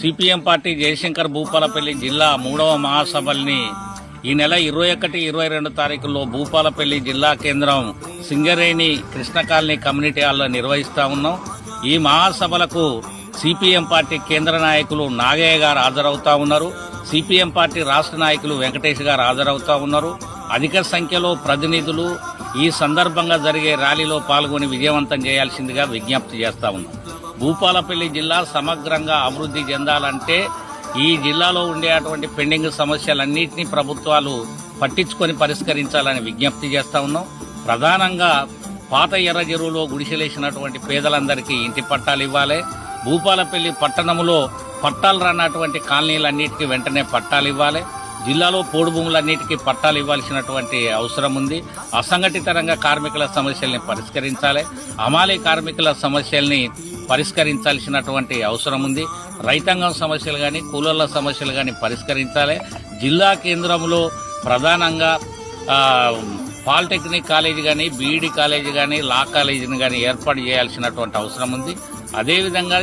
CPM party Jayashankar Bhupalpally జిల్లా 3వ మహాసభల్ని ఈ నెల 21, 22 తారీఖుల్లో భూపాలపల్లి జిల్లా కేంద్రం సింగరేణి కృష్ణ కాలనీ కమ్యూనిటీ హాల్లో నిర్వహిస్తా ఉన్నాం. ఈ మహాసభలకు సిపిఎం పార్టీ కేంద్ర నాయకులు నాగయ్య గారు హాజరవుతా ఉన్నారు. సిపిఎం పార్టీ రాష్ట్ర నాయకులు వెంకటేష్ గారు హాజరవుతా ఉన్నారు. అధిక సంఖ్యలో ప్రతినిధులు ఈ సందర్భంగా జరిగే ర్యాలీలో పాల్గొని విజయవంతం చేయాల్సిందిగా విజ్ఞప్తి చేస్తా ఉన్నాం. భూపాలపల్లి జిల్లా సమగ్రంగా అభివృద్ధి చెందాలంటే ఈ జిల్లాలో ఉండేటువంటి పెండింగ్ సమస్యలన్నింటినీ ప్రభుత్వాలు పట్టించుకొని పరిష్కరించాలని విజ్ఞప్తి చేస్తా ఉన్నాం. ప్రధానంగా పాత ఎర్ర చెరువులో గుడిసెలేసినటువంటి పేదలందరికీ ఇంటి పట్టాలు ఇవ్వాలి. భూపాలపల్లి పట్టణంలో పట్టాలు రానటువంటి కాలనీలన్నిటికీ వెంటనే పట్టాలు ఇవ్వాలి. జిల్లాలో పోడు భూములన్నిటికీ పట్టాలు ఇవ్వాల్సినటువంటి అవసరం ఉంది. అసంఘటిత రంగ కార్మికుల సమస్యల్ని పరిష్కరించాలి. హమాలీ కార్మికుల సమస్యల్ని పరిష్కరించాల్సినటువంటి అవసరం ఉంది. రైతాంగం సమస్యలు కానీ కూలీల సమస్యలు కానీ పరిష్కరించాలి. జిల్లా కేంద్రంలో ప్రధానంగా పాలిటెక్నిక్ కాలేజీ కానీ బీఈడీ కాలేజీ కానీ లా కాలేజీని కానీ ఏర్పాటు చేయాల్సినటువంటి అవసరం ఉంది. అదేవిధంగా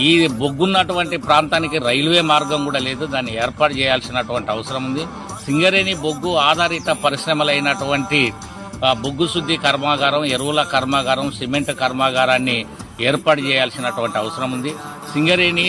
ఈ బొగ్గున్నటువంటి ప్రాంతానికి రైల్వే మార్గం కూడా లేదు, దాన్ని ఏర్పాటు చేయాల్సినటువంటి అవసరం ఉంది. సింగరేణి బొగ్గు ఆధారిత పరిశ్రమలైనటువంటి బొగ్గు శుద్ధి కర్మాగారం, ఎరువుల కర్మాగారం, సిమెంట్ కర్మాగారాన్ని ఏర్పాటు చేయాల్సినటువంటి అవసరం ఉంది. సింగరేణి